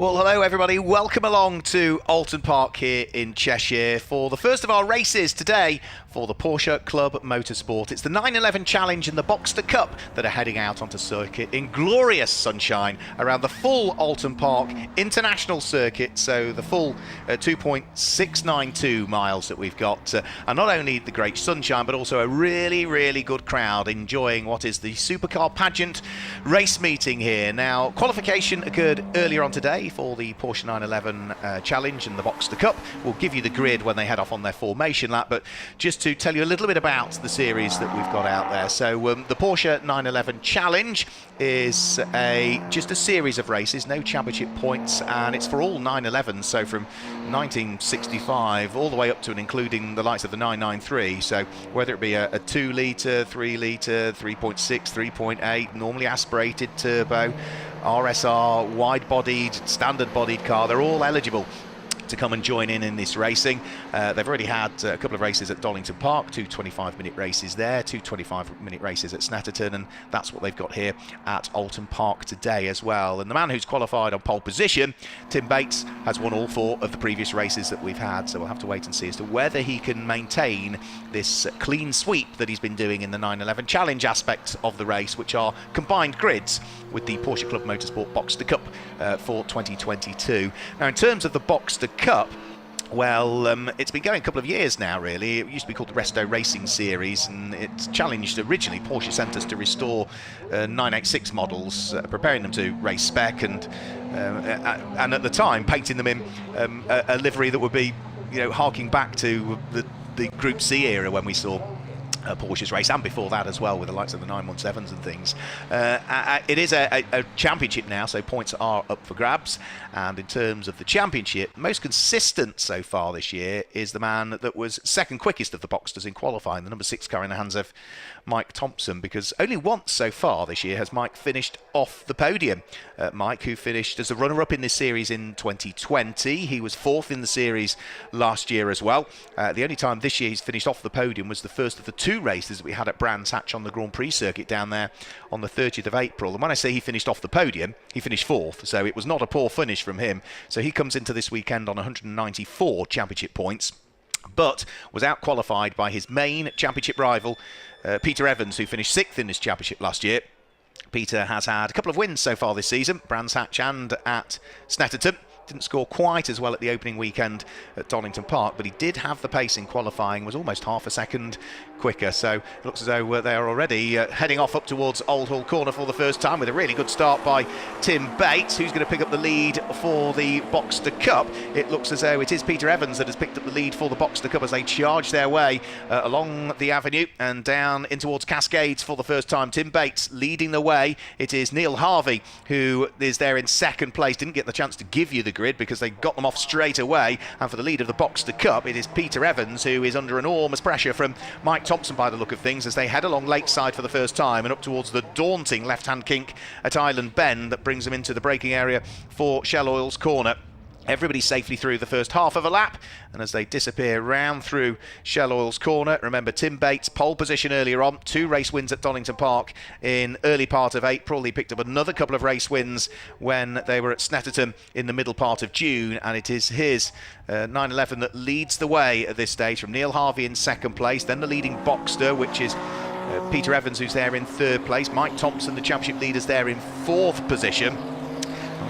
Well, hello everybody. Welcome along to Oulton Park here in Cheshire for the first of our races today for the Porsche Club Motorsport. It's the 911 Challenge and the Boxster Cup that are heading out onto circuit in glorious sunshine around the full Oulton Park International Circuit. So the full 2.692 miles that we've got. And not only the great sunshine, but also a really good crowd enjoying what is the supercar pageant race meeting here. Now, qualification occurred earlier on today for the Porsche 911 Challenge and the Boxster Cup. We'll give you the grid when they head off on their formation lap, but just to tell you a little bit about the series that we've got out there. So the Porsche 911 Challenge is just a series of races, no championship points, and it's for all 911s, so from 1965 all the way up to and including the likes of the 993. So whether it be a 2 litre, 3 litre, 3.6, 3.8, normally aspirated turbo, RSR, wide-bodied, standard-bodied car, they're all eligible to come and join in this racing. They've already had a couple of races at Oulton Park, 2 25-minute races there, 2 25-minute races at Snetterton, and that's what they've got here at Oulton Park today as well. And the man who's qualified on pole position, Tim Bates, has won all 4 of the previous races that we've had, so we'll have to wait and see as to whether he can maintain this clean sweep that he's been doing in the 911 Challenge aspect of the race, which are combined grids with the Porsche Club Motorsport Boxster Cup for 2022. Now, in terms of the Boxster Cup, well, it's been going a couple of years now, really. It used to be called the Resto Racing Series, and it's challenged originally Porsche sent us to restore 986 models, preparing them to race spec, and at the time painting them in a livery that would be, harking back to the Group C era when we saw Porsche's race, and before that as well, with the likes of the 917s and things. It is a championship now, so points are up for grabs. And in terms of the championship, most consistent so far this year is the man that was second quickest of the Boxsters in qualifying, the number 6 car in the hands of Mike Thompson, because only once so far this year has Mike finished off the podium. Mike, who finished as a runner-up in this series in 2020, he was 4th in the series last year as well. The only time this year he's finished off the podium was the first of the 2 races that we had at Brands Hatch on the Grand Prix circuit down there on the 30th of April. And when I say he finished off the podium, he finished 4th, so it was not a poor finish from him. So he comes into this weekend on 194 championship points, but was out-qualified by his main championship rival, Peter Evans, who finished 6th in this championship last year. Peter has had a couple of wins so far this season, Brands Hatch and at Snetterton. Didn't score quite as well at the opening weekend at Oulton Park, but he did have the pace in qualifying, was almost half a second quicker. So it looks as though they are already heading off up towards Old Hall Corner for the first time, with a really good start by Tim Bates, who's going to pick up the lead for the Boxster Cup. It looks as though it is Peter Evans that has picked up the lead for the Boxster Cup as they charge their way along the avenue and down in towards Cascades for the first time. Tim Bates leading the way. It is Neil Harvey who is there in second place. Didn't get the chance to give you the grid because they got them off straight away. And for the lead of the Boxster Cup, it is Peter Evans who is under enormous pressure from Mike Thompson by the look of things, as they head along Lakeside for the first time and up towards the daunting left-hand kink at Island Bend that brings them into the braking area for Shell Oil's Corner. Everybody safely through the first half of a lap, and as they disappear round through Shell Oil's Corner, remember Tim Bates, pole position earlier on, 2 race wins at Oulton Park in early part of April. He picked up another couple of race wins when they were at Snetterton in the middle part of June, and it is his 911 that leads the way at this stage, from Neil Harvey in second place, then the leading Boxster, which is Peter Evans, who's there in 3rd place, Mike Thompson, the championship leaders, there in 4th position.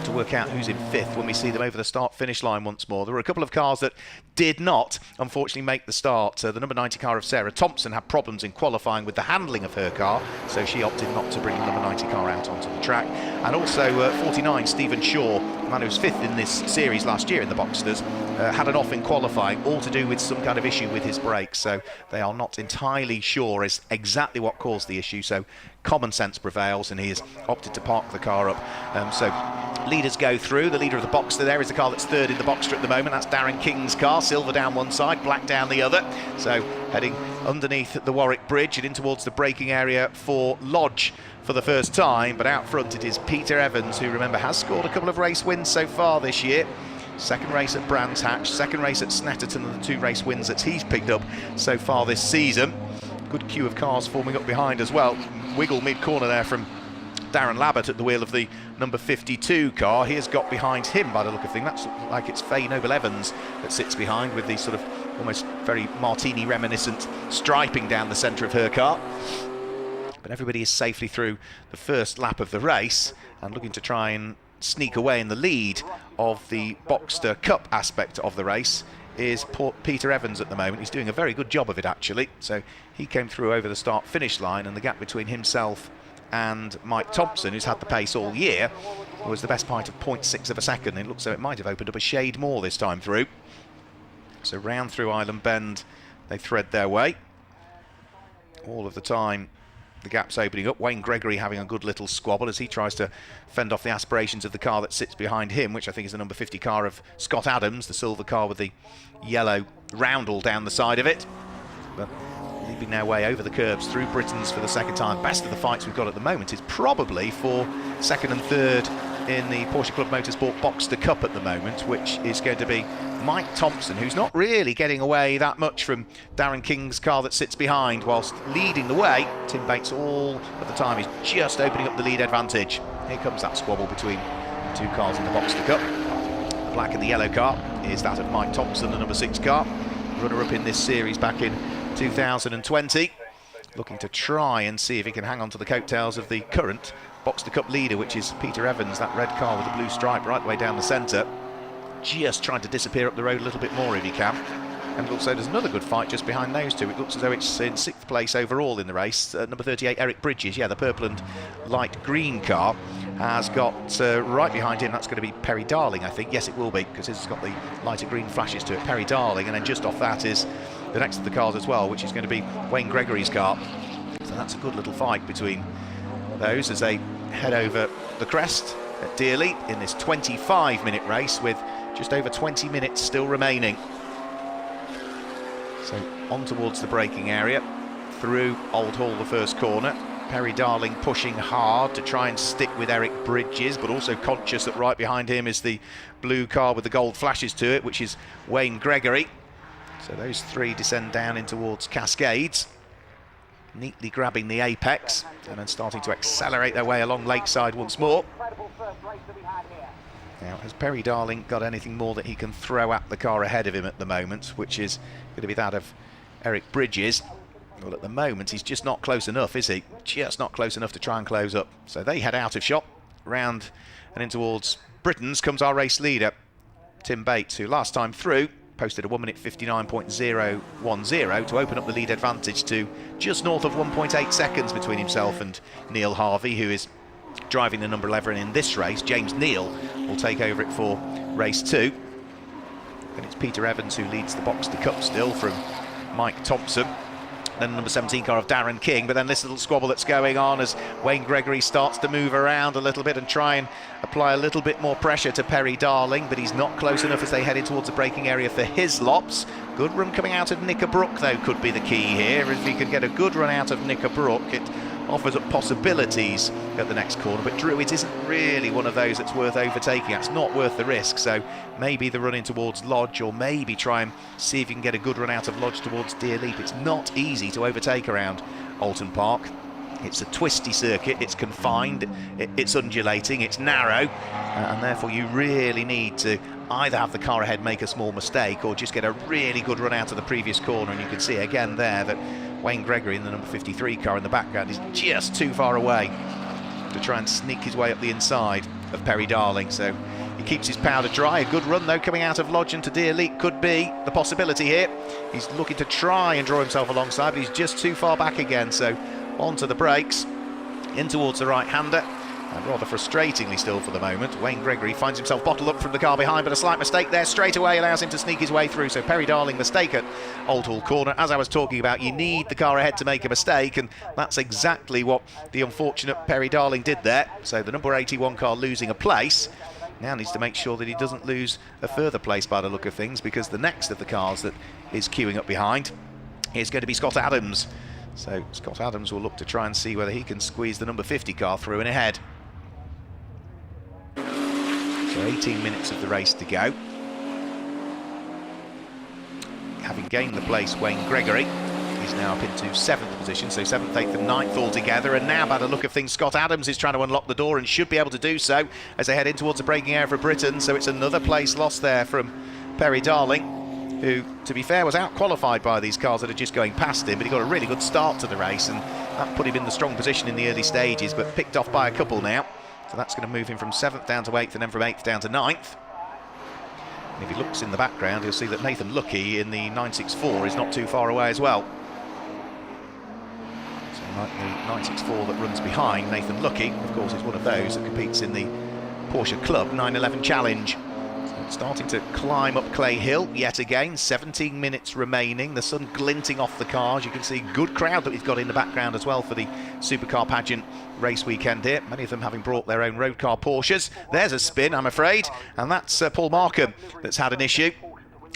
To work out who's in 5th when we see them over the start-finish line once more. There were a couple of cars that did not, unfortunately, make the start. The number 90 car of Sarah Thompson had problems in qualifying with the handling of her car, so she opted not to bring the number 90 car out onto the track. And also 49, Stephen Shaw, the man who was 5th in this series last year in the Boxsters, had an off in qualifying, all to do with some kind of issue with his brakes. So they are not entirely sure as exactly what caused the issue. So common sense prevails, and he has opted to park the car up. So leaders go through. The leader of the Boxster there is the car that's 3rd in the Boxster at the moment. That's Darren King's car, silver down one side, black down the other. So heading underneath the Warwick Bridge and in towards the braking area for Lodge for the first time. But out front it is Peter Evans, who, remember, has scored a couple of race wins so far this year. Second race at Brands Hatch, second race at Snetterton, and the 2 race wins that he's picked up so far this season. Good queue of cars forming up behind as well. Wiggle mid-corner there from Darren Labbott at the wheel of the number 52 car. He has got behind him by the look of things. That's like it's Faye Noble-Evans that sits behind with the sort of almost very Martini reminiscent striping down the centre of her car. But everybody is safely through the first lap of the race and looking to try and sneak away in the lead of the Boxster Cup aspect of the race is Peter Evans at the moment. He's doing a very good job of it, actually. So he came through over the start-finish line, and the gap between himself and Mike Thompson, who's had the pace all year, was the best part of 0.6 of a second. It looks as though it might have opened up a shade more this time through. So round through Island Bend they thread their way. All of the time the gap's opening up. Wayne Gregory having a good little squabble as he tries to fend off the aspirations of the car that sits behind him, which I think is the number 50 car of Scott Adams, the silver car with the yellow roundel down the side of it. But leaping their way over the curbs through Britons for the second time. Best of the fights we've got at the moment is probably for second and third in the Porsche Club Motorsport Boxster Cup at the moment, which is going to be Mike Thompson, who's not really getting away that much from Darren King's car that sits behind, whilst leading the way. Tim Bates all at the time is just opening up the lead advantage. Here comes that squabble between two cars in the Boxster Cup. The black and the yellow car is that of Mike Thompson, the number 6 car, runner-up in this series back in 2020, looking to try and see if he can hang on to the coattails of the current Boxster Cup leader, which is Peter Evans, that red car with the blue stripe right the way down the centre, just trying to disappear up the road a little bit more if he can. And also there's another good fight just behind those two. It looks as though it's in 6th place overall in the race. Number 38, Eric Bridges, yeah, the purple and light green car, has got right behind him, that's going to be Perry Darling, I think. Yes, it will be, because it's got the lighter green flashes to it. Perry Darling, and then just off that is the next of the cars as well, which is going to be Wayne Gregory's car. So that's a good little fight between those as they head over the crest at Dearly in this 25-minute race with just over 20 minutes still remaining. So on towards the braking area, through Old Hall the first corner. Perry Darling pushing hard to try and stick with Eric Bridges, but also conscious that right behind him is the blue car with the gold flashes to it, which is Wayne Gregory. So those three descend down in towards Cascades, neatly grabbing the apex and then starting to accelerate their way along Lakeside once more. Now, has Perry Darling got anything more that he can throw at the car ahead of him at the moment, which is going to be that of Eric Bridges? Well, at the moment, he's just not close enough, is he? Just not close enough to try and close up. So they head out of shot, round and in towards Britons comes our race leader, Tim Bates, who last time through posted a 1 minute 59.010 to open up the lead advantage to just north of 1.8 seconds between himself and Neil Harvey, who is driving the number 11 in this race. James Neal will take over it for race 2. And it's Peter Evans who leads the Boxster Cup still from Mike Thompson. Then the number 17 car of Darren King, but then this little squabble that's going on as Wayne Gregory starts to move around a little bit and try and apply a little bit more pressure to Perry Darling, but he's not close enough as they head in towards the braking area for his lops. Good run coming out of Knickerbrook, though, could be the key here. If he can get a good run out of Knickerbrook, it offers up possibilities at the next corner, but Druids isn't really one of those that's worth overtaking. It's not worth the risk, so maybe the run in towards Lodge, or maybe try and see if you can get a good run out of Lodge towards Deer Leap. It's not easy to overtake around Oulton Park. It's a twisty circuit, it's confined, it's undulating, it's narrow, and therefore you really need to either have the car ahead make a small mistake or just get a really good run out of the previous corner. And you can see again there that Wayne Gregory in the number 53 car in the background is just too far away to try and sneak his way up the inside of Perry Darling. So he keeps his powder dry. A good run though coming out of Lodge and to Deer Leap could be the possibility here. He's looking to try and draw himself alongside, but he's just too far back again. So onto the brakes, in towards the right-hander, and rather frustratingly still for the moment, Wayne Gregory finds himself bottled up from the car behind, but a slight mistake there straight away allows him to sneak his way through. So Perry Darling, mistake at Old Hall Corner. As I was talking about, you need the car ahead to make a mistake, and that's exactly what the unfortunate Perry Darling did there. So the number 81 car losing a place now needs to make sure that he doesn't lose a further place by the look of things, because the next of the cars that is queuing up behind is going to be Scott Adams. So Scott Adams will look to try and see whether he can squeeze the number 50 car through and ahead. So 18 minutes of the race to go. Having gained the place, Wayne Gregory is He's now up into 7th position, so 7th, 8th and 9th all together. And now, by the look of things, Scott Adams is trying to unlock the door and should be able to do so as they head in towards the braking area for Britain. So it's another place lost there from Perry Darling, who, to be fair, was out-qualified by these cars that are just going past him, but he got a really good start to the race, and that put him in the strong position in the early stages, but picked off by a couple now. So that's going to move him from 7th down to 8th, and then from 8th down to 9th. And if he looks in the background, he'll see that Nathan Lucky in the 964 is not too far away as well. So like the 964 that runs behind Nathan Lucky, of course, is one of those that competes in the Porsche Club 911 Challenge. Starting to climb up Clay Hill yet again, 17 minutes remaining, the sun glinting off the cars. You can see a good crowd that we've got in the background as well for the Supercar Pageant race weekend here, many of them having brought their own road car Porsches. There's a spin, I'm afraid, and that's Paul Markham that's had an issue.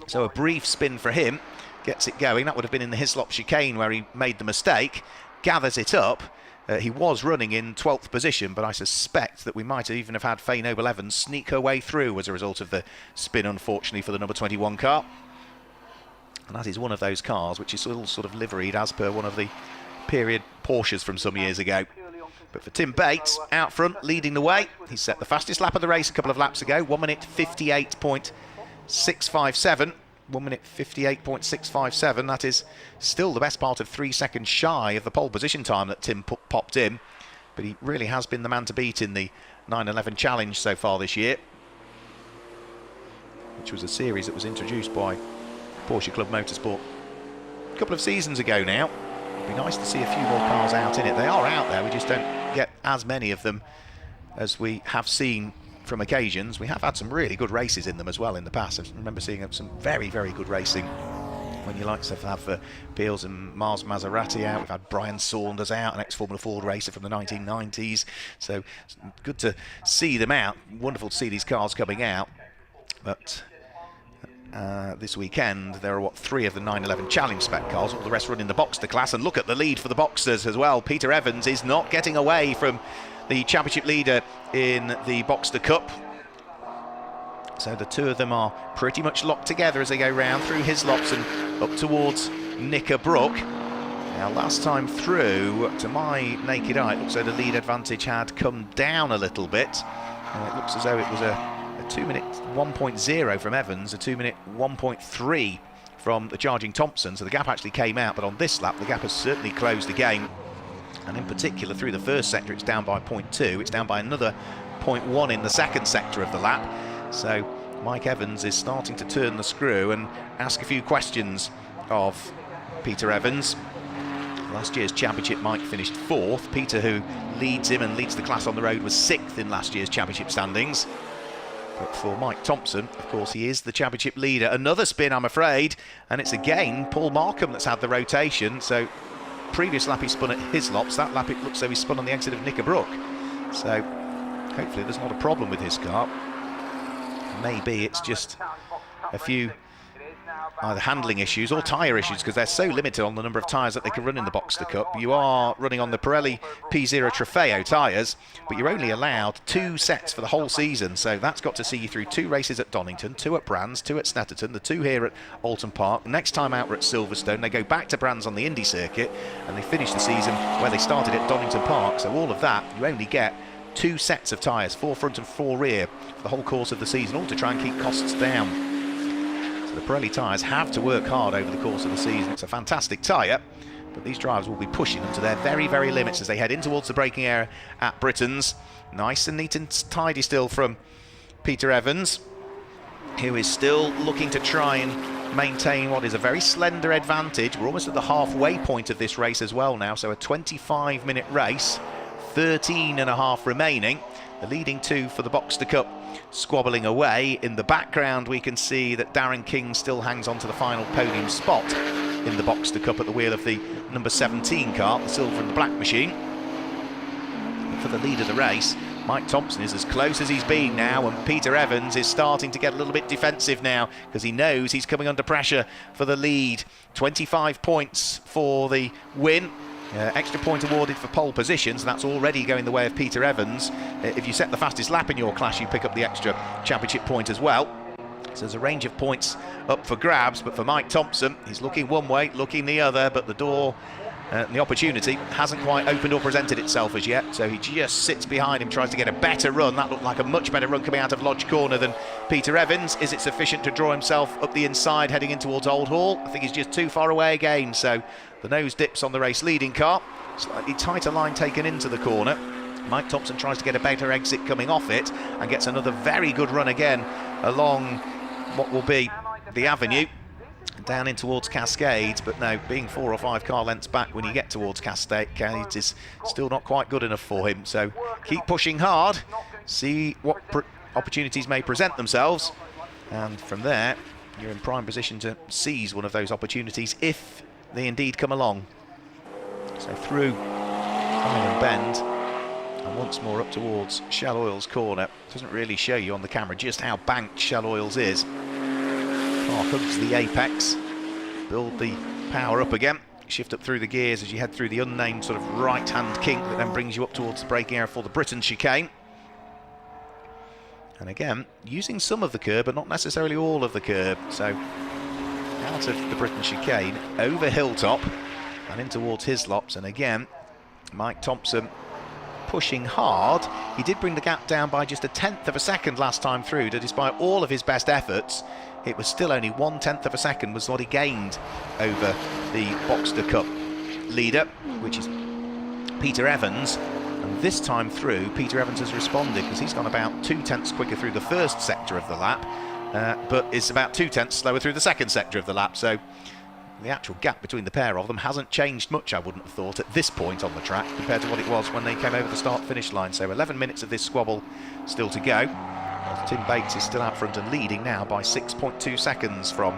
So a brief spin for him gets it going. That would have been in the Hislop chicane where he made the mistake, gathers it up. He was running in 12th position, but I suspect that we might even have had Faye Noble-Evans sneak her way through as a result of the spin, unfortunately, for the number 21 car. And that is one of those cars which is still sort of liveried as per one of the period Porsches from some years ago. But for Tim Bates, out front, leading the way. He set the fastest lap of the race a couple of laps ago, 1 minute 58.657. 1 minute 58.657. That is still the best part of 3 seconds shy of the pole position time that Tim popped in, but he really has been the man to beat in the 911 Challenge so far this year, which was a series that was introduced by Porsche Club Motorsport a couple of seasons ago now. It'd be nice to see a few more cars out in it. They are out there, we just don't get as many of them as we have seen from occasions. We have had some really good races in them as well in the past. I remember seeing some very, very good racing when you like to have Peels and Mars Maserati out. We've had Brian Saunders out, an ex-Formula Ford racer from the 1990s. So it's good to see them out. Wonderful to see these cars coming out. But this weekend there are 3 of the 911 Challenge spec cars. All the rest run in the Boxster class. And look at the lead for the Boxsters as well. Peter Evans is not getting away from the championship leader in the Boxster Cup. So the two of them are pretty much locked together as they go round through Hislops and up towards Knickerbrook. Now last time through, to my naked eye, it looks as though the lead advantage had come down a little bit. It looks as though it was a 2 minute 1.0 from Evans, a 2 minute 1.3 from the charging Thompson. So the gap actually came out, but on this lap the gap has certainly closed again. And in particular through the first sector it's down by 0.2, it's down by another 0.1 in the second sector of the lap. So Mike Evans is starting to turn the screw and ask a few questions of Peter Evans. Last year's championship Mike finished 4th. Peter, who leads him and leads the class on the road, was 6th in last year's championship standings. But for Mike Thompson, of course, he is the championship leader. Another spin, I'm afraid, and it's again Paul Markham that's had the rotation. So previous lap he spun at Hislops, that lap it looks though he spun on the exit of Knickerbrook. So hopefully there's not a problem with his car. Maybe it's just a few either handling issues or tyre issues, because they're so limited on the number of tyres that they can run in the Boxster Cup. You are running on the Pirelli P0 Trofeo tyres, but you're only allowed 2 sets for the whole season, so that's got to see you through 2 races at Donington, 2 at Brands, 2 at Snetterton, the 2 here at Oulton Park. Next time out we're at Silverstone. They go back to Brands on the Indy circuit, and they finish the season where they started at Donington Park. So all of that, you only get 2 sets of tyres, 4 front and 4 rear, for the whole course of the season, all to try and keep costs down. The Pirelli tyres have to work hard over the course of the season. It's a fantastic tyre, but these drivers will be pushing them to their very, very limits as they head in towards the braking area at Britain's. Nice and neat and tidy still from Peter Evans, who is still looking to try and maintain what is a very slender advantage. We're almost at the halfway point of this race as well now, so a 25-minute race, 13.5 remaining. The leading 2 for the Boxster Cup squabbling away. In the background we can see that Darren King still hangs on to the final podium spot in the Boxster Cup at the wheel of the number 17 car, the silver and the black machine. But for the lead of the race, Mike Thompson is as close as he's been now, and Peter Evans is starting to get a little bit defensive now because he knows he's coming under pressure for the lead. 25 points for the win. Extra point awarded for pole positions, and that's already going the way of Peter Evans. If you set the fastest lap in your class, you pick up the extra championship point as well. So there's a range of points up for grabs, but for Mike Thompson, he's looking one way, looking the other, but the door, the opportunity hasn't quite opened or presented itself as yet, so he just sits behind him, tries to get a better run. That looked like a much better run coming out of Lodge Corner than Peter Evans. Is it sufficient to draw himself up the inside heading in towards Old Hall? I think he's just too far away again, so the nose dips on the race leading car. Slightly tighter line taken into the corner. Mike Thompson tries to get a better exit coming off it and gets another very good run again along what will be the avenue down in towards Cascades, but no, being 4 or 5 car lengths back when you get towards Cascades is still not quite good enough for him. So keep pushing hard, see what opportunities may present themselves, and from there you're in prime position to seize one of those opportunities if they indeed come along. So through Island Bend and once more up towards Shell Oil's corner. Doesn't really show you on the camera just how banked Shell Oil's is. Car hugs the apex, build the power up again, shift up through the gears as you head through the unnamed sort of right-hand kink that then brings you up towards the braking area for the Britain chicane. And again, using some of the curb, but not necessarily all of the curb. So out of the Britain chicane, over Hilltop, and in towards Hislops. And again, Mike Thompson pushing hard. He did bring the gap down by just 1/10 of a second last time through, so despite all of his best efforts, it was still only 1/10 of a second was what he gained over the Boxster Cup leader, which is Peter Evans. And this time through, Peter Evans has responded because he's gone about 2/10 quicker through the first sector of the lap, but is about 2/10 slower through the second sector of the lap. So the actual gap between the pair of them hasn't changed much, I wouldn't have thought, at this point on the track compared to what it was when they came over the start-finish line. So 11 minutes of this squabble still to go. Tim Bates is still out front and leading now by 6.2 seconds from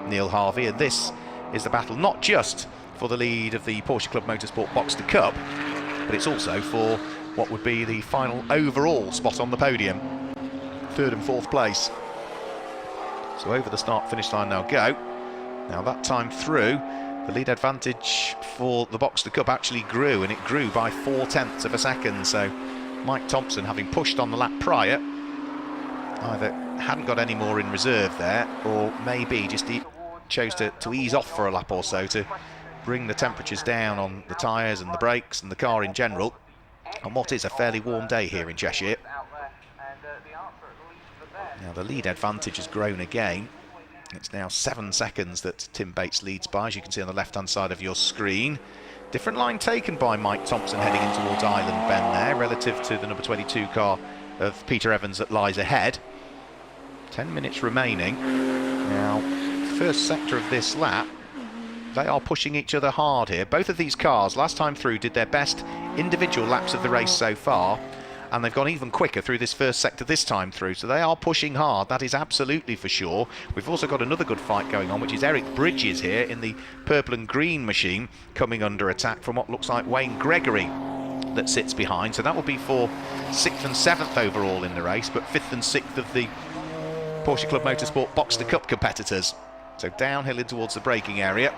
Neil Harvey. And this is the battle not just for the lead of the Porsche Club Motorsport Boxster Cup, but it's also for what would be the final overall spot on the podium. 3rd and 4th place. So over the start-finish line now go. Now that time through, the lead advantage for the Boxster Cup actually grew, and it grew by 4/10 of a second. So Mike Thompson, having pushed on the lap prior, either hadn't got any more in reserve there, or maybe just chose to ease off for a lap or so to bring the temperatures down on the tyres and the brakes and the car in general on what is a fairly warm day here in Cheshire. Now the lead advantage has grown again. It's now 7 seconds that Tim Bates leads by, as you can see on the left-hand side of your screen. Different line taken by Mike Thompson heading in towards Island Bend there, relative to the number 22 car of Peter Evans that lies ahead. 10 minutes remaining. Now, first sector of this lap, they are pushing each other hard here. Both of these cars, last time through, did their best individual laps of the race so far, and they've gone even quicker through this first sector this time through, so they are pushing hard, that is absolutely for sure. We've also got another good fight going on, which is Eric Bridges here in the purple and green machine, coming under attack from what looks like Wayne Gregory that sits behind, so that will be for 6th and 7th overall in the race, but 5th and 6th of the Porsche Club Motorsport Boxster Cup competitors. So downhill in towards the braking area.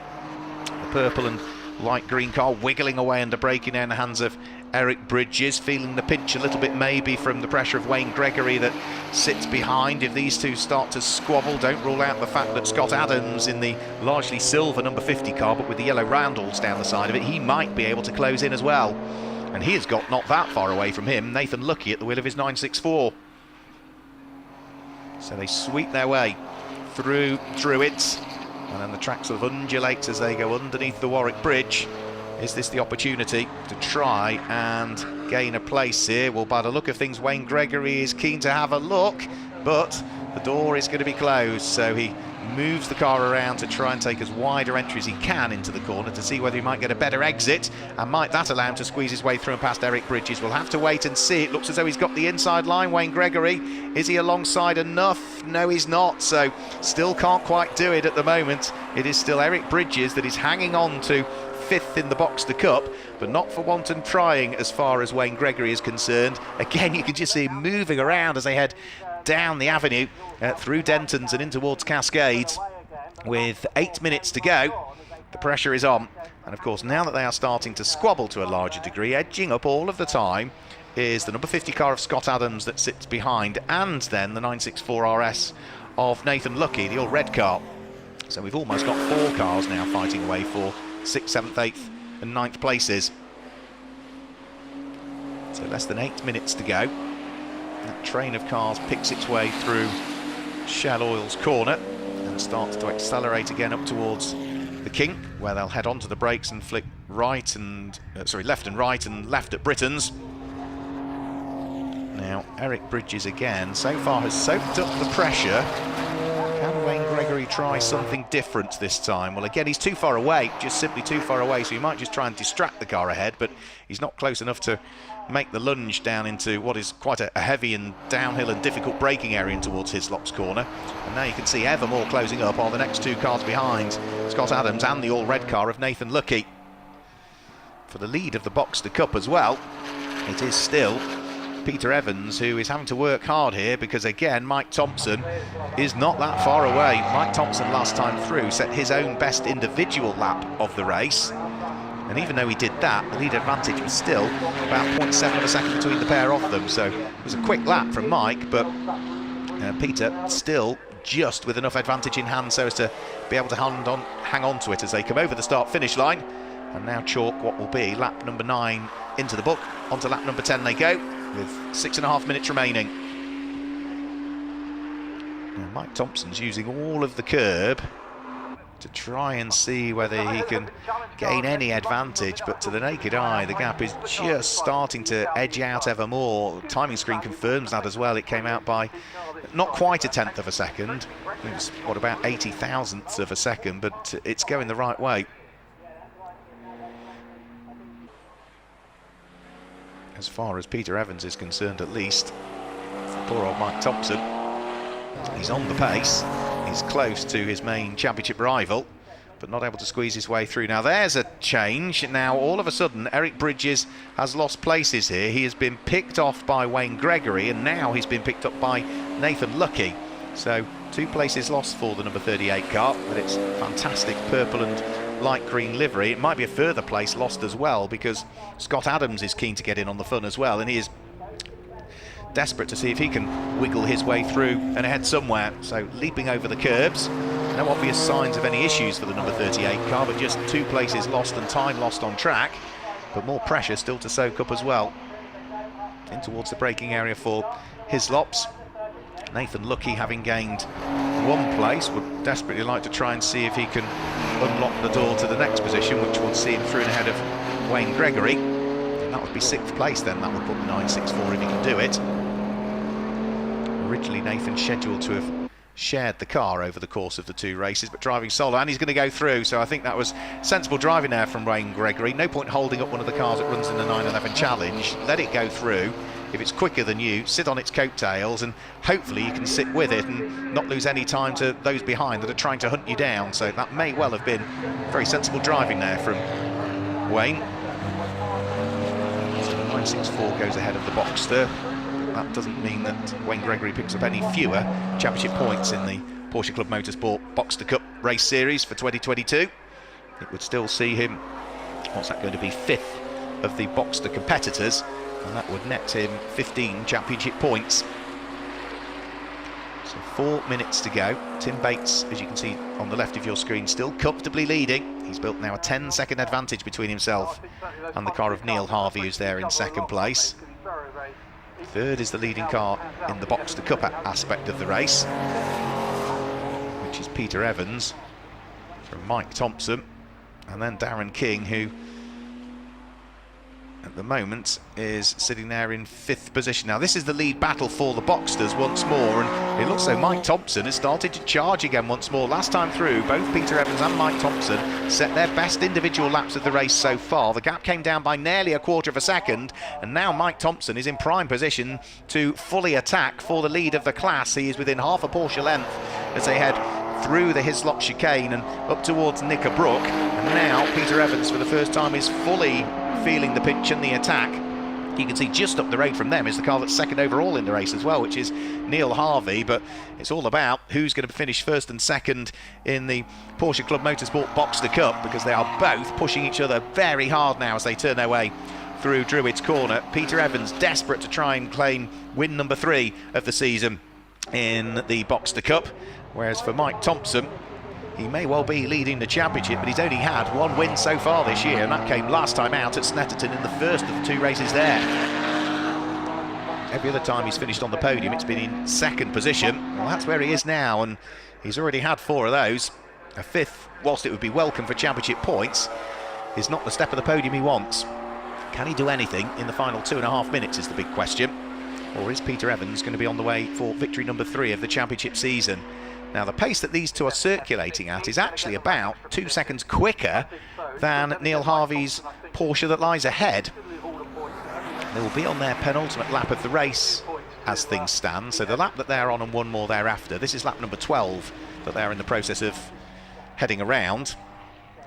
The purple and light green car wiggling away under braking in the hands of Eric Bridges, feeling the pinch a little bit maybe from the pressure of Wayne Gregory that sits behind. If these two start to squabble, don't rule out the fact that Scott Adams in the largely silver number 50 car, but with the yellow roundels down the side of it, he might be able to close in as well. And he has got not that far away from him, Nathan Lucky at the wheel of his 964. So they sweep their way through it, and then the track sort of undulates as they go underneath the Warwick Bridge. Is this the opportunity to try and gain a place here? Well, by the look of things, Wayne Gregory is keen to have a look, but the door is going to be closed, so he moves the car around to try and take as wide a entry as he can into the corner to see whether he might get a better exit, and might that allow him to squeeze his way through and past Eric Bridges. We'll have to wait and see. It looks as though he's got the inside line, Wayne Gregory. Is he alongside enough? No, he's not, so still can't quite do it at the moment. It is still Eric Bridges that is hanging on to 5th in the Boxster Cup, but not for wanton trying as far as Wayne Gregory is concerned. Again, you can just see him moving around as they head down the avenue through Denton's and in towards Cascades. With 8 minutes to go, the pressure is on, and of course now that they are starting to squabble to a larger degree, edging up all of the time is the number 50 car of Scott Adams that sits behind, and then the 964 RS of Nathan Lucky, the all-red car. So we've almost got 4 cars now fighting away for 6th, 7th, 8th and 9th places. So less than 8 minutes to go. That train of cars picks its way through Shell Oil's corner and starts to accelerate again up towards the kink, where they'll head onto the brakes and flick left and right and left at Britain's. Now Eric Bridges again so far has soaked up the pressure. Can Wayne Gregory try something different this time? Well, again, he's too far away, just simply too far away, so he might just try and distract the car ahead, but he's not close enough to make the lunge down into what is quite a heavy and downhill and difficult braking area towards Hislop's corner. And now you can see Evermore closing up, while the next 2 cars behind, Scott Adams and the all-red car of Nathan Lucky. For the lead of the Boxster Cup as well, it is still Peter Evans who is having to work hard here, because again Mike Thompson is not that far away. Mike Thompson last time through set his own best individual lap of the race, and even though he did that, the lead advantage was still about 0.7 of a second between the pair of them. So it was a quick lap from Mike, but Peter still just with enough advantage in hand so as to be able to hang on to it as they come over the start-finish line, and now chalk what will be lap number 9 into the book. Onto lap number 10 they go, with 6.5 minutes remaining. Now, Mike Thompson's using all of the curb to try and see whether he can gain any advantage, but to the naked eye the gap is just starting to edge out ever more. The timing screen confirms that as well. It came out by not quite 1/10 of a second. It was what, about 80 thousandths of a second, but it's going the right way. As far as Peter Evans is concerned, at least. Poor old Mike Thompson. He's on the pace. He's close to his main championship rival, but not able to squeeze his way through. Now there's a change. Now all of a sudden Eric Bridges has lost places here. He has been picked off by Wayne Gregory, and now he's been picked up by Nathan Lucky. So 2 places lost for the number 38 car, but it's fantastic purple and light green livery. It might be a further place lost as well, because Scott Adams is keen to get in on the fun as well, and he is desperate to see if he can wiggle his way through and ahead somewhere. So leaping over the curbs, no obvious signs of any issues for the number 38 car, but just 2 places lost and time lost on track, but more pressure still to soak up as well. In towards the braking area for Hislop's. Nathan Lucky, having gained 1 place, would desperately like to try and see if he can unlock the door to the next position, which would see him through and ahead of Wayne Gregory. And that would be 6th place then. That would put 9.64 if he can do it. Originally Nathan scheduled to have shared the car over the course of the 2 races, but driving solo, and he's going to go through, so I think that was sensible driving there from Wayne Gregory. No point holding up one of the cars that runs in the 911 challenge. Let it go through. If it's quicker than you, sit on its coattails, and hopefully you can sit with it and not lose any time to those behind that are trying to hunt you down. So that may well have been very sensible driving there from Wayne. So 9.64 goes ahead of the Boxster. That doesn't mean that Wayne Gregory picks up any fewer championship points in the Porsche Club Motorsport Boxster Cup race series for 2022. It would still see him, what's that going to be, 5th of the Boxster competitors, and that would net him 15 championship points. So 4 minutes to go. Tim Bates, as you can see on the left of your screen, still comfortably leading. He's built now a 10-second advantage between himself and the car of Neil Harvey, who's there in 2nd place. 3rd is the leading car in the Boxster Cup aspect of the race, which is Peter Evans from Mike Thompson, and then Darren King, who at the moment is sitting there in 5th position. Now this is the lead battle for the Boxsters once more, and it looks like Mike Thompson has started to charge again once more. Last time through, both Peter Evans and Mike Thompson set their best individual laps of the race so far. The gap came down by nearly 1/4 of a second, and now Mike Thompson is in prime position to fully attack for the lead of the class. He is within half a Porsche length as they head through the Hislop chicane and up towards Knickerbrook, and now Peter Evans for the first time is fully feeling the pinch and the attack. You can see just up the road from them is the car that's 2nd overall in the race as well, which is Neil Harvey, but it's all about who's going to finish 1st and 2nd in the Porsche Club Motorsport Boxster Cup, because they are both pushing each other very hard now as they turn their way through Druids Corner. Peter Evans desperate to try and claim win number 3 of the season. in the Boxster Cup, whereas for Mike Thompson, he may well be leading the championship, but he's only had one win so far this year, and that came last time out at Snetterton in the first of the 2 races there. Every other time he's finished on the podium, it's been in second position. Well, that's where he is now, and he's already had 4 of those. A 5th, whilst it would be welcome for championship points, is not the step of the podium he wants. Can he do anything in the final 2.5 minutes is the big question. Or is Peter Evans going to be on the way for victory number 3 of the championship season? Now, the pace that these two are circulating at is actually about 2 seconds quicker than Neil Harvey's Porsche that lies ahead. They will be on their penultimate lap of the race as things stand. So the lap that they're on and one more thereafter. This is lap number 12 that they're in the process of heading around.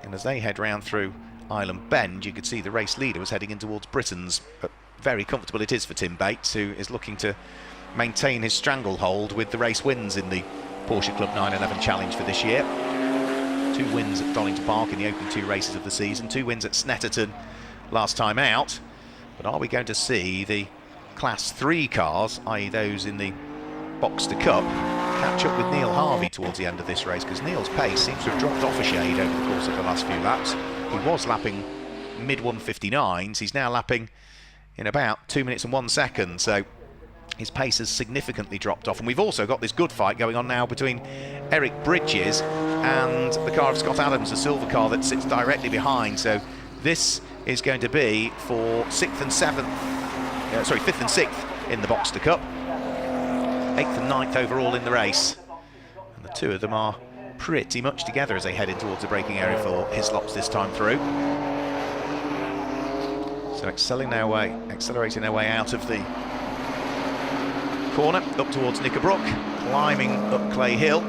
And as they head round through Island Bend, you could see the race leader was heading in towards Britain's. But very comfortable it is for Tim Bates, who is looking to maintain his stranglehold with the race wins in the Porsche Club 911 Challenge for this year. 2 wins at Oulton Park in the opening 2 races of the season, 2 wins at Snetterton last time out. But are we going to see the Class 3 cars, i.e. those in the Boxster Cup, catch up with Neil Harvey towards the end of this race? Because Neil's pace seems to have dropped off a shade over the course of the last few laps. He was lapping mid-159s, he's now lapping in about 2 minutes and 1 second, so his pace has significantly dropped off. And we've also got this good fight going on now between Eric Bridges and the car of Scott Adams, the silver car that sits directly behind. So this is going to be for 5th and 6th in the Boxster Cup, 8th and 9th overall in the race. And the 2 of them are pretty much together as they head in towards the braking area for Hislops this time through. So accelerating their way out of the corner, up towards Knickerbrook, climbing up Clay Hill.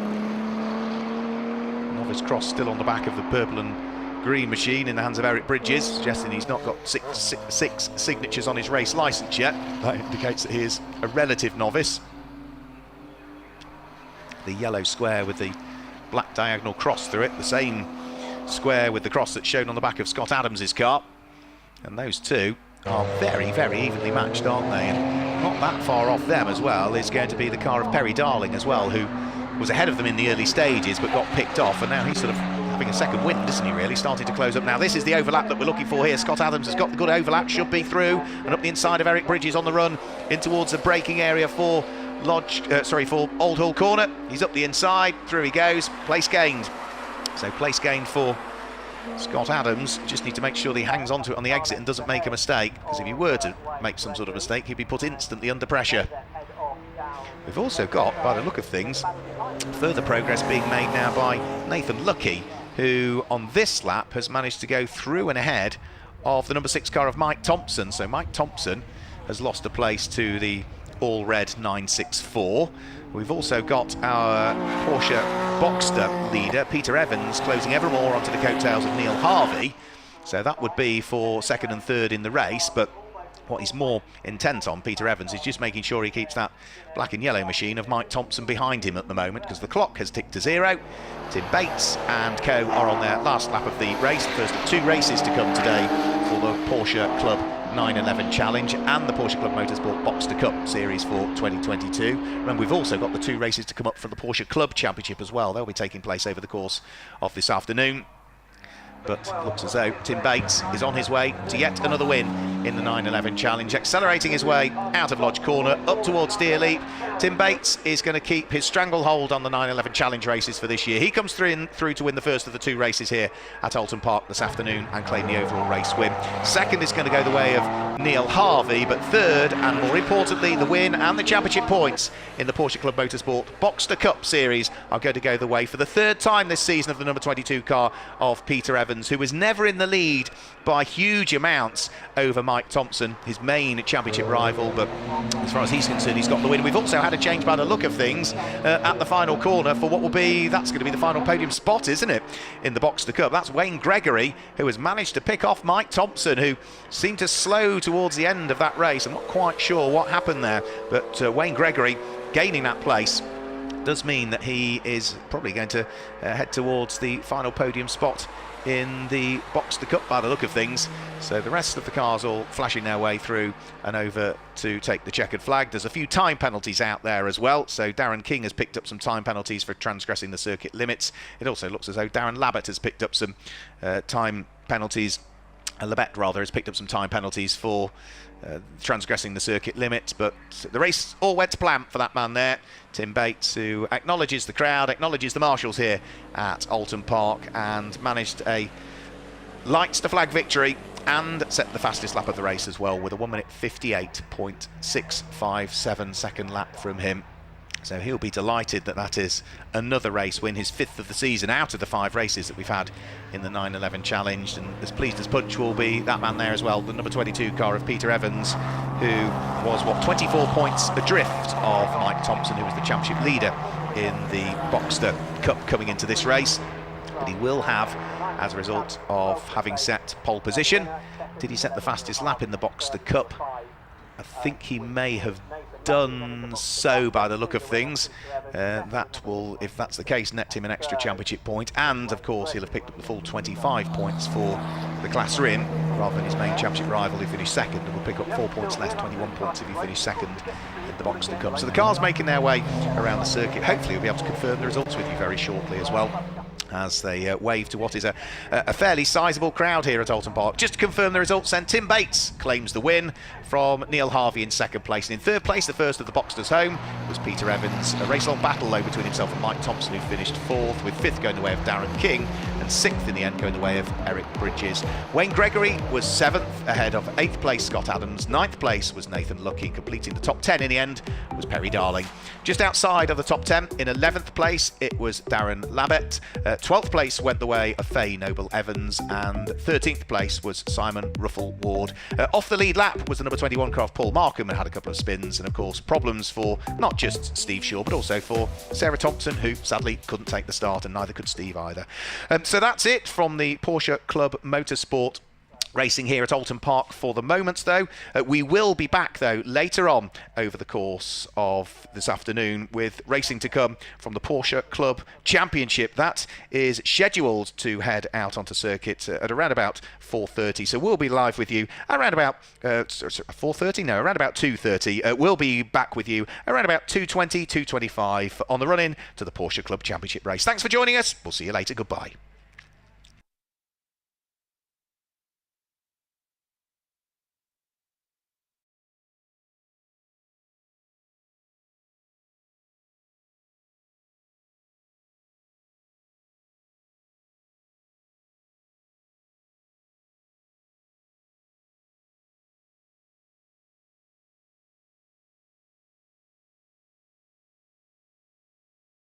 Novice Cross still on the back of the purple and green machine in the hands of Eric Bridges, suggesting he's not got six signatures on his race licence yet. That indicates that he is a relative novice. The yellow square with the black diagonal cross through it, the same square with the cross that's shown on the back of Scott Adams's car. And those two are very, very evenly matched, aren't they? And not that far off them as well is going to be the car of Perry Darling as well, who was ahead of them in the early stages but got picked off, and now he's sort of having a second wind, isn't he, really? Starting to close up now. This is the overlap that we're looking for here. Scott Adams has got the good overlap, should be through, and up the inside of Eric Bridges on the run in towards the braking area for for Old Hull Corner. He's up the inside, through he goes, place gained. So place gained for Scott Adams. Just need to make sure that he hangs on to it on the exit and doesn't make a mistake, because if he were to make some sort of mistake, he'd be put instantly under pressure. We've also got, by the look of things, further progress being made now by Nathan Lucky, who on this lap has managed to go through and ahead of the number 6 car of Mike Thompson. So Mike Thompson has lost a place to the all-red 964. We've also got our Porsche Boxster leader, Peter Evans, closing ever more onto the coattails of Neil Harvey. So that would be for 2nd and 3rd in the race, but what he's more intent on, Peter Evans, is just making sure he keeps that black and yellow machine of Mike Thompson behind him at the moment, because the clock has ticked to 0. Tim Bates and co are on their last lap of the race, the first of 2 races to come today for the Porsche Club 911 Challenge and the Porsche Club Motorsport Boxster Cup Series for 2022. Remember, we've also got the 2 races to come up for the Porsche Club Championship as well. They'll be taking place over the course of this afternoon. But it looks as though Tim Bates is on his way to yet another win in the 911 Challenge, accelerating his way out of Lodge Corner up towards Deer Leap. Tim Bates is going to keep his stranglehold on the 911 Challenge races for this year. He comes through to win the first of the 2 races here at Oulton Park this afternoon and claim the overall race win. Second is going to go the way of Neil Harvey, but third, and more importantly, the win and the championship points in the Porsche Club Motorsport Boxster Cup Series are going to go the way for the 3rd time this season of the number 22 car of Peter Evans, who was never in the lead by huge amounts over Mike Thompson, his main championship rival, but as far as he's concerned, he's got the win. We've also had a change by the look of things at the final corner for what will be, that's going to be the final podium spot, isn't it, in the Boxster Cup. That's Wayne Gregory, who has managed to pick off Mike Thompson, who seemed to slow towards the end of that race. I'm not quite sure what happened there, but Wayne Gregory gaining that place does mean that he is probably going to head towards the final podium spot in the Boxster Cup by the look of things. So the rest of the cars all flashing their way through and over to take the checkered flag. There's a few time penalties out there as well. So Darren King has picked up some time penalties for transgressing the circuit limits. It also looks as though Darren Labbett has picked up some time penalties. Labbett rather has picked up some time penalties for transgressing the circuit limit, but the race all went to plan for that man there, Tim Bates, who acknowledges the crowd, acknowledges the marshals here at Oulton Park, and managed a lights to flag victory and set the fastest lap of the race as well, with a 1 minute 58.657 second lap from him. So he'll be delighted that that is another race win, his 5th of the season out of the 5 races that we've had in the 911 Challenge. And as pleased as punch will be that man there as well, the number 22 car of Peter Evans, who was, 24 points adrift of Mike Thompson, who was the championship leader in the Boxster Cup coming into this race. But he will have, as a result of having set pole position. Did he set the fastest lap in the Boxster Cup? I think he may have done so by the look of things. That will, if that's the case, net him an extra championship point, and of course he'll have picked up the full 25 points for the class rim rather than his main championship rival who finished second, and will pick up 4 points less, 21 points if he finished second in the Boxster Cup. So the cars making their way around the circuit. Hopefully we'll be able to confirm the results with you very shortly as well, as they wave to what is a fairly sizable crowd here at Oulton Park. Just to confirm the results then, Tim Bates claims the win from Neil Harvey in second place. And in third place, the first of the Boxsters home, was Peter Evans. A race-long battle though between himself and Mike Thompson, who finished 4th, with 5th going the way of Darren King, and 6th in the end going the way of Eric Bridges. Wayne Gregory was 7th, ahead of 8th place Scott Adams. 9th place was Nathan Lucky. Completing the top 10 in the end was Perry Darling. Just outside of the top 10, in 11th place, it was Darren Labbett. 12th place went the way of Faye Noble Evans, and 13th place was Simon Ruffle Ward. Off the lead lap was the number 21 car of Paul Markham, and had a couple of spins, and of course problems for not just Steve Shaw but also for Sarah Thompson, who sadly couldn't take the start, and neither could Steve either. So that's it from the Porsche Club Motorsport racing here at Oulton Park for the moment, though. We will be back, though, later on over the course of this afternoon with racing to come from the Porsche Club Championship. That is scheduled to head out onto circuit at around about 4:30. So we'll be live with you around about 4:30? No, around about 2:30. We'll be back with you around about 2:20, 2:25 on the run-in to the Porsche Club Championship race. Thanks for joining us. We'll see you later. Goodbye.